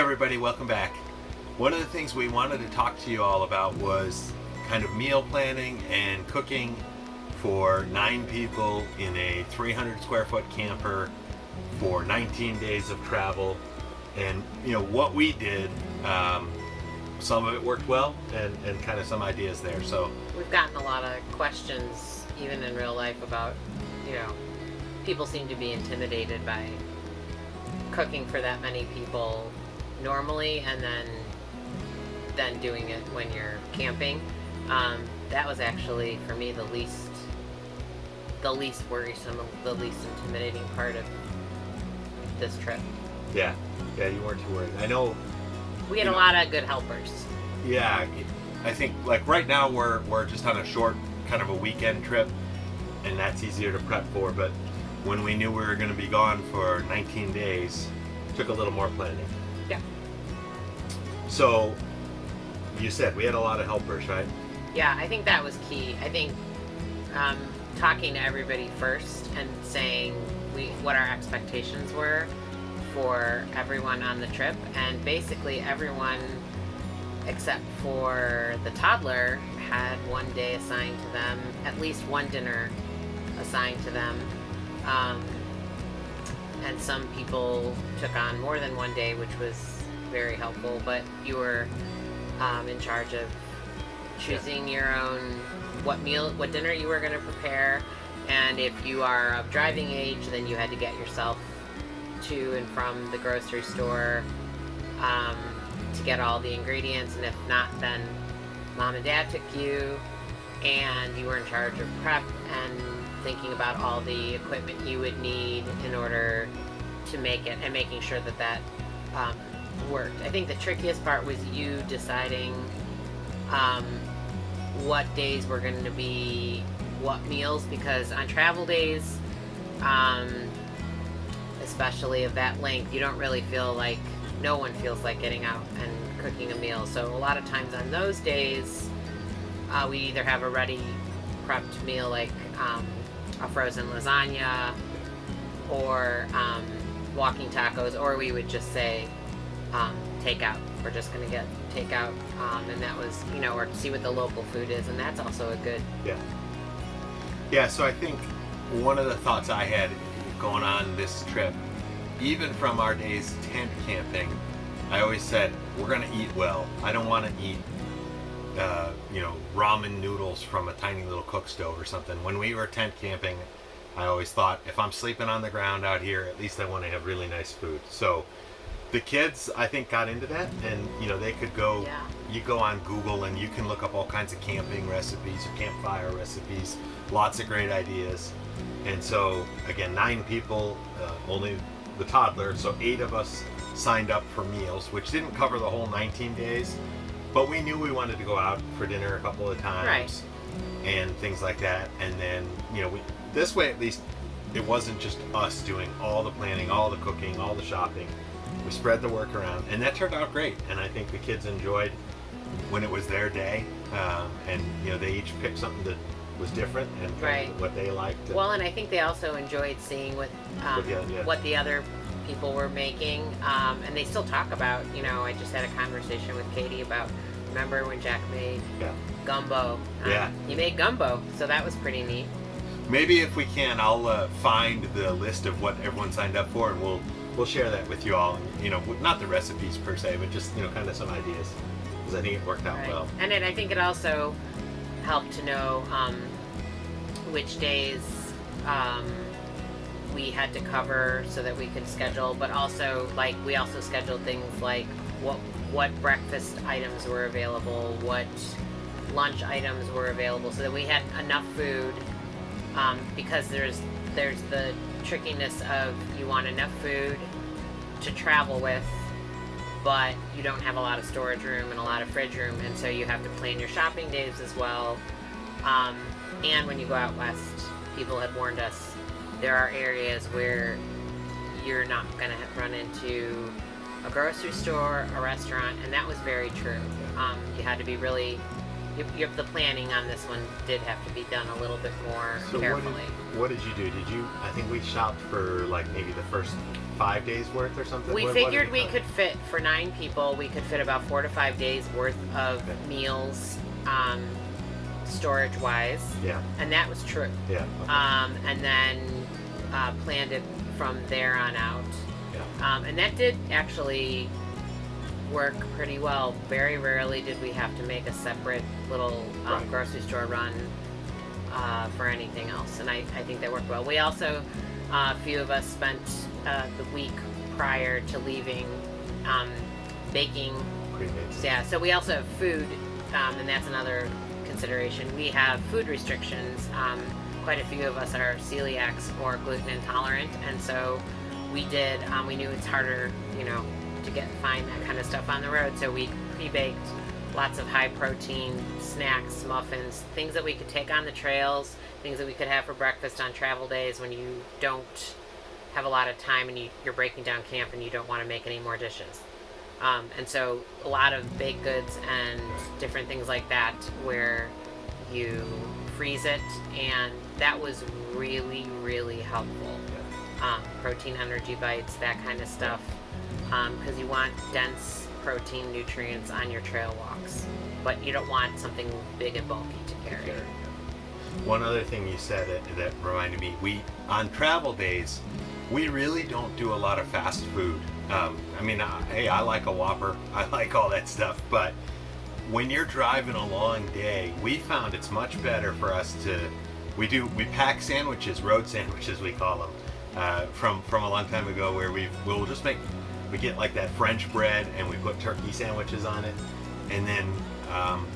everybody, welcome back. One of the things we wanted to talk to you all about was kind of meal planning and cooking for 9 people in a 300 square foot camper for 19 days of travel. And what we did, some of it worked well and kind of some ideas there. So we've gotten a lot of questions even in real life about, people seem to be intimidated by cooking for that many people normally and then doing it when you're camping. That was actually for me the least worrisome, the least intimidating part of this trip. Yeah, you weren't too worried. I know we had a lot of good helpers. Yeah, I think like right now we're just on a short kind of a weekend trip, and that's easier to prep for. But when we knew we were going to be gone for 19 days, it took a little more planning. Yeah. So you said we had a lot of helpers, right? Yeah, I think that was key. I think talking to everybody first and saying what our expectations were for everyone on the trip, and basically everyone except for the toddler had one day assigned to them, at least one dinner assigned to them, and some people took on more than one day, which was very helpful. But you were in charge of choosing your own what dinner you were going to prepare, and if you are of driving age, then you had to get yourself to and from the grocery store to get all the ingredients, and if not, then mom and dad took you, and you were in charge of prep and thinking about all the equipment you would need in order to make it, and making sure that worked. I think the trickiest part was you deciding what days were going to be what meals, because on travel days, especially of that length, you don't really feel like, no one feels like getting out and cooking a meal. So a lot of times on those days, we either have a ready prepped meal like a frozen lasagna or walking tacos, or we would just say takeout. We're just going to get takeout, and that was, or see what the local food is, and that's also a good... Yeah, so I think one of the thoughts I had going on this trip, even from our days tent camping, I always said, we're going to eat well. I don't want to eat, ramen noodles from a tiny little cook stove or something. When we were tent camping, I always thought, if I'm sleeping on the ground out here, at least I want to have really nice food. So the kids, I think, got into that, and they could go. Yeah. You go on Google and you can look up all kinds of camping recipes or campfire recipes. Lots of great ideas. And so again, 9 people, only the toddler, so 8 of us signed up for meals, which didn't cover the whole 19 days, but we knew we wanted to go out for dinner a couple of times, right, and things like that. And then this way at least it wasn't just us doing all the planning, all the cooking, all the shopping. We spread the work around, and that turned out great. And I think the kids enjoyed when it was their day, and they each picked something that was different and right, what they liked. Well, and I think they also enjoyed seeing what the other people were making, and they still talk about. I just had a conversation with Katie about, remember when Jack made gumbo? He made gumbo, so that was pretty neat. Maybe if we can, I'll find the list of what everyone signed up for, and we'll share that with you all. Not the recipes per se, but just kind of some ideas, because I think it worked out well. And I think it also helped to know which days we had to cover so that we could schedule, but also we also scheduled things like what breakfast items were available, what lunch items were available, so that we had enough food, because there's the trickiness of, you want enough food to travel with, but you don't have a lot of storage room and a lot of fridge room, and so you have to plan your shopping days as well. And when you go out west, people had warned us, there are areas where you're not going to run into a grocery store, a restaurant, and that was very true. You had to be really... the planning on this one did have to be done a little bit more carefully. What did you do? I think we shopped for maybe the first 5 days worth or something? We What figured did we find? could fit, for 9 people, we could fit about 4 to 5 days worth of Okay. meals, storage wise. Yeah. And that was true. Yeah. Okay. And then planned it from there on out. Yeah. And that did actually work pretty well. Very rarely did we have to make a separate little Right. grocery store run for anything else. And I think that worked well. We also, a few of us spent the week prior to leaving baking. Pre-made. Yeah, so we also have food, and that's another consideration. We have food restrictions. Quite a few of us are celiacs or gluten intolerant, and so we did. We knew it's harder, to find that kind of stuff on the road. So we pre-baked lots of high protein snacks, muffins, things that we could take on the trails, things that we could have for breakfast on travel days when you don't have a lot of time and you're breaking down camp and you don't want to make any more dishes. And so a lot of baked goods and different things like that where you freeze it, and that was really, really helpful. Protein energy bites, that kind of stuff, because you want dense protein nutrients on your trail walks, but you don't want something big and bulky to carry. One other thing you said that reminded me, on travel days, we really don't do a lot of fast food. Hey, I like a Whopper, I like all that stuff, but when you're driving a long day, we found it's much better for us we pack sandwiches, road sandwiches we call them, from a long time ago, where we get like that French bread and we put turkey sandwiches on it, and then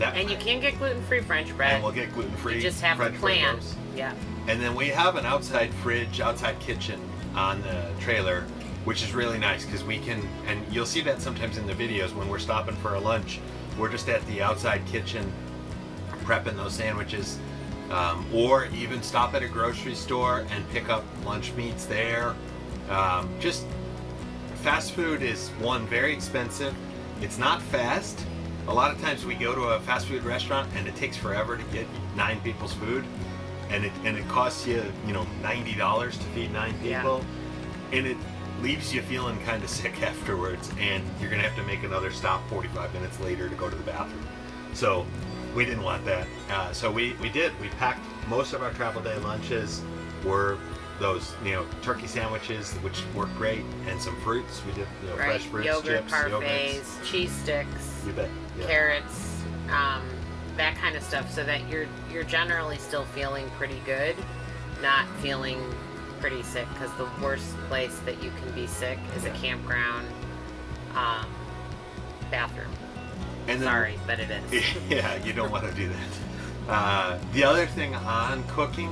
and you can get gluten-free French bread. And we'll get gluten-free. You just have French to plan. bread. Yeah. And then we have an outside fridge, outside kitchen on the trailer, which is really nice because we can, and you'll see that sometimes in the videos when we're stopping for a lunch, we're just at the outside kitchen prepping those sandwiches, or even stop at a grocery store and pick up lunch meats there. Just fast food is, one, very expensive. It's not fast. A lot of times we go to a fast food restaurant and it takes forever to get 9 people's food, and it costs you, $90 to feed 9 people, and it leaves you feeling kind of sick afterwards, and you're gonna have to make another stop 45 minutes later to go to the bathroom. So we didn't want that. So we packed most of our travel day lunches were those turkey sandwiches, which work great, and some fruits. We did fresh fruits, yogurt chips, parfaits, yogurts. cheese sticks, You bet. Yeah. carrots, that kind of stuff, so that you're generally still feeling pretty good, not feeling pretty sick, because the worst place that you can be sick is a campground bathroom. And then, Sorry, but it is. Yeah, you don't want to do that. The other thing on cooking,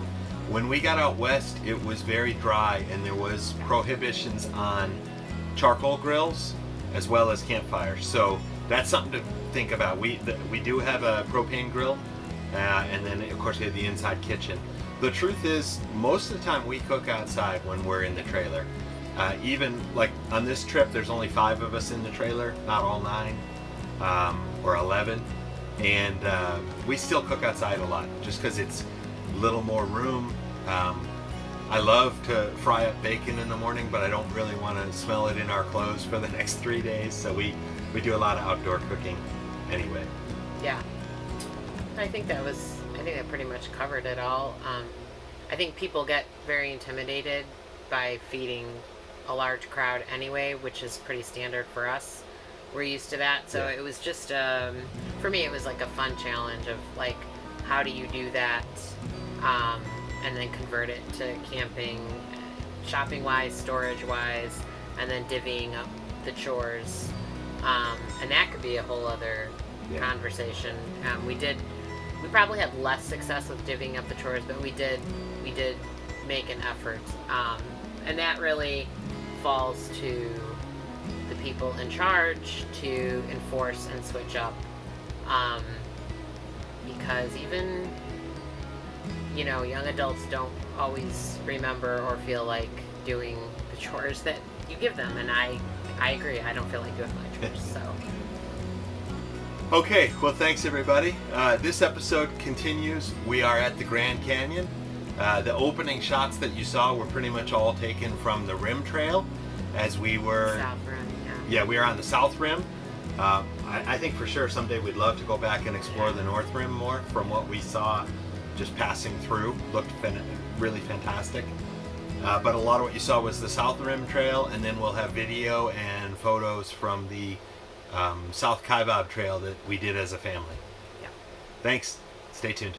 when we got out west, it was very dry, and there was prohibitions on charcoal grills as well as campfires. So that's something to think about. We do have a propane grill, and then of course we have the inside kitchen. The truth is, most of the time we cook outside when we're in the trailer. Even like on this trip, there's only 5 of us in the trailer, not all 9 or 11, and we still cook outside a lot just because it's a little more room. I love to fry up bacon in the morning, but I don't really want to smell it in our clothes for the next 3 days, so we do a lot of outdoor cooking anyway. Yeah. I think that pretty much covered it all. I think people get very intimidated by feeding a large crowd anyway, which is pretty standard for us. We're used to that. So it was just, for me, it was like a fun challenge of like, how do you do that? And then convert it to camping, shopping wise, storage wise, and then divvying up the chores. And that could be a whole other conversation. We probably had less success with divvying up the chores, but we did make an effort. And that really falls to the people in charge to enforce and switch up. Because even, young adults don't always remember or feel like doing the chores that you give them. And I agree. I don't feel like doing my chores, so. Okay, well, thanks everybody. This episode continues. We are at the Grand Canyon. The opening shots that you saw were pretty much all taken from the Rim Trail, as we were. South Rim, Yeah, we were on the South Rim. I think for sure someday we'd love to go back and explore the North Rim more. From what we saw just passing through, looked really fantastic. But a lot of what you saw was the South Rim Trail, and then we'll have video and photos from the South Kaibab Trail that we did as a family. Yeah. Thanks. Stay tuned.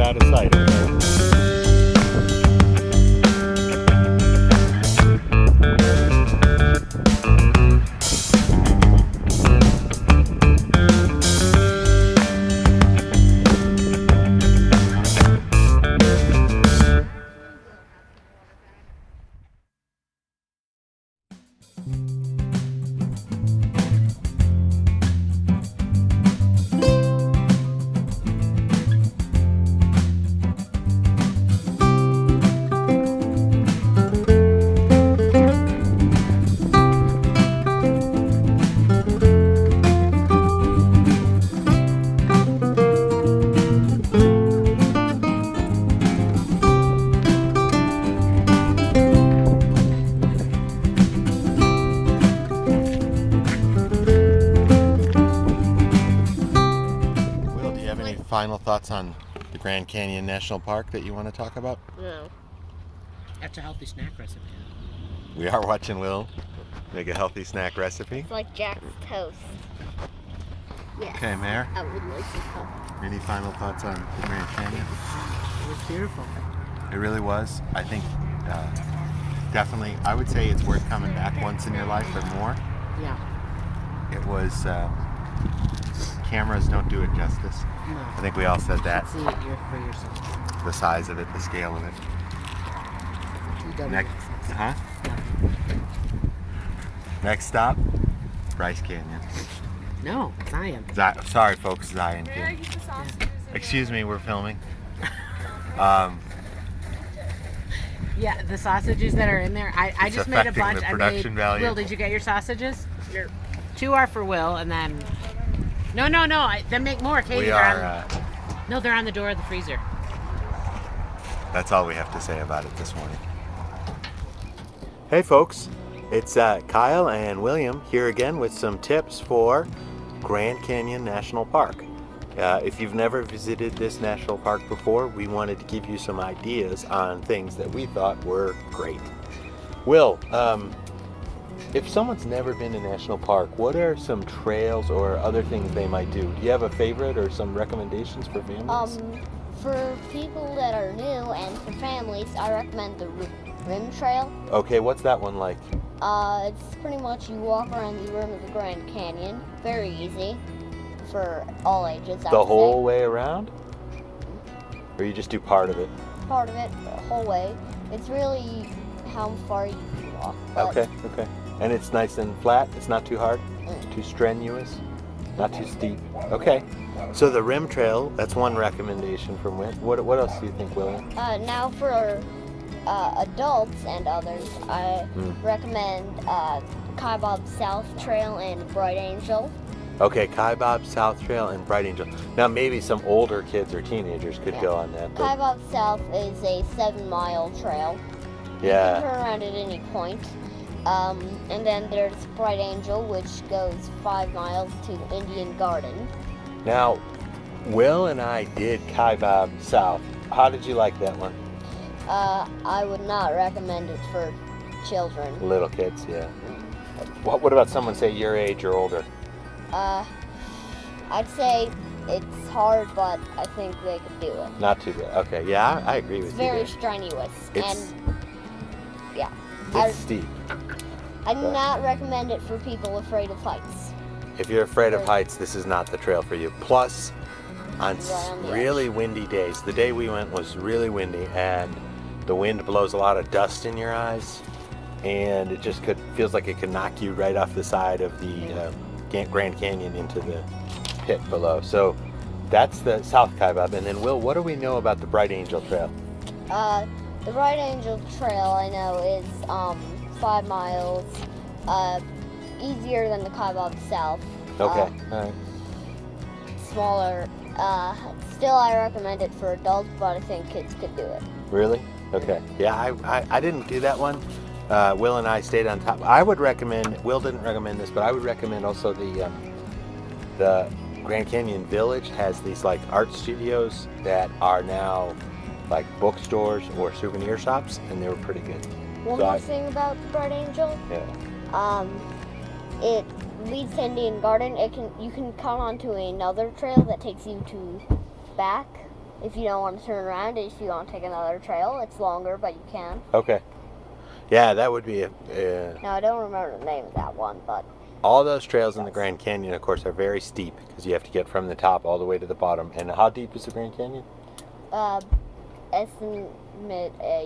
Out of sight. Final thoughts on the Grand Canyon National Park that you want to talk about? No. That's a healthy snack recipe. We are watching Will make a healthy snack recipe. It's like Jack's toast. Yes. Okay, Mayor. I would like to come. Any final thoughts on the Grand Canyon? It was beautiful. It really was. I think definitely, I would say it's worth coming back once in your life or more. Yeah. It was, cameras don't do it justice. No. I think we all said that. See it for yourself. The size of it, the scale of it. You don't Next, Yeah. Next stop, Bryce Canyon. No, Zion. Sorry, folks, Zion Canyon. Excuse me, we're filming. Yeah, the sausages that are in there. I It's just made a affecting bunch. the I production made. value. Will, did you get your sausages? Two are for Will, and then. No. Then make more, Katie. We are. No, they're on the door of the freezer. That's all we have to say about it this morning. Hey folks, it's Kyle and William here again with some tips for Grand Canyon National Park. If you've never visited this national park before, we wanted to give you some ideas on things that we thought were great. Will, if someone's never been to National Park, what are some trails or other things they might do? Do you have a favorite or some recommendations for families? For people that are new and for families, I recommend the Rim Trail. Okay, what's that one like? It's pretty much you walk around the rim of the Grand Canyon. Very easy for all ages. The whole way around? Or you just do part of it? Part of it, the whole way. It's really how far you can walk. Okay. And it's nice and flat? It's not too hard? Too strenuous? Not too steep? Okay. So the Rim Trail, that's one recommendation from Whit. What else do you think, William? Now for adults and others, I recommend Kaibab South Trail and Bright Angel. Okay, Kaibab South Trail and Bright Angel. Now maybe some older kids or teenagers could go on that. But Kaibab South is a 7-mile trail. You can turn around at any point. And then there's Bright Angel, which goes 5 miles to Indian Garden. Now, Will and I did Kaibab South. How did you like that one? I would not recommend it for children. Little kids, yeah. What about someone, say, your age or older? I'd say it's hard, but I think they could do it. Not too bad. Okay, yeah, I agree with It's you. very there. strenuous, It's- and yeah, It's steep. I do not recommend it for people afraid of heights. If you're afraid of heights, this is not the trail for you. Plus, on on the really windy days, the day we went was really windy, and the wind blows a lot of dust in your eyes, and it just feels like it could knock you right off the side of the Grand Canyon into the pit below. So that's the South Kaibab. And then, Will, what do we know about the Bright Angel Trail? The Bright Angel Trail, I know, is 5 miles, easier than the Kaibab South. Okay, all right. Smaller. Still, I recommend it for adults, but I think kids could do it. Really? Okay. Yeah, I didn't do that one. Will and I stayed on top. I would recommend, Will didn't recommend this, but I would recommend also the Grand Canyon Village has these like art studios that are now like bookstores or souvenir shops, and they were pretty good. One So more thing about the Bright Angel, Yeah. it leads to Indian Garden. You can come onto another trail that takes you to back if you don't want to turn around. If you want to take another trail, it's longer, but you can. Okay. Yeah, that would be Now I don't remember the name of that one, but all those trails in the Grand Canyon, of course, are very steep because you have to get from the top all the way to the bottom. And how deep is the Grand Canyon? estimate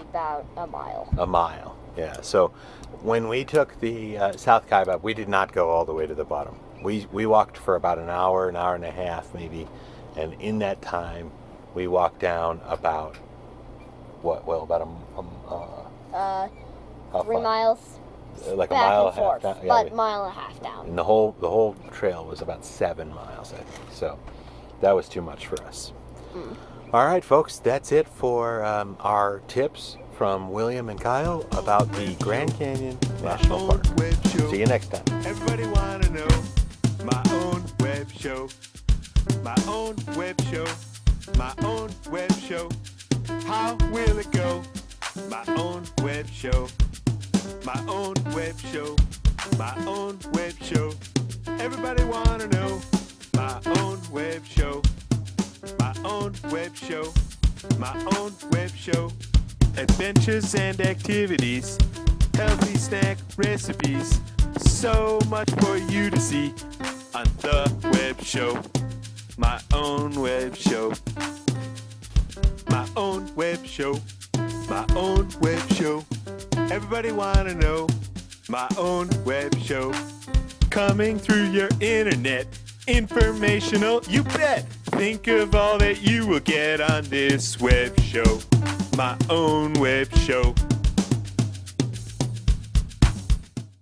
about a mile. A mile. Yeah. So when we took the South Kaibab, we did not go all the way to the bottom. We walked for about an hour and a half maybe, and in that time we walked down about about how 3 far? miles Like a back mile and and a half forth, down. Yeah, but mile and a half down. and the whole trail was about 7 miles, I think. So that was too much for us. All right, folks, that's it for our tips from William and Kyle about the Grand Canyon National Park. See you next time. Everybody wanna know my own web show, my own web show, my own web show. How will it go? My own web show, my own web show, my own web show. Everybody wanna know my own web show, my own web show, my own web show. Adventures and activities, healthy snack recipes, so much for you to see on the web show. My own web show. My own web show. My own web show. Everybody wanna know my own web show. Coming through your internet, informational, you bet. Think of all that you will get on this web show. My own web show.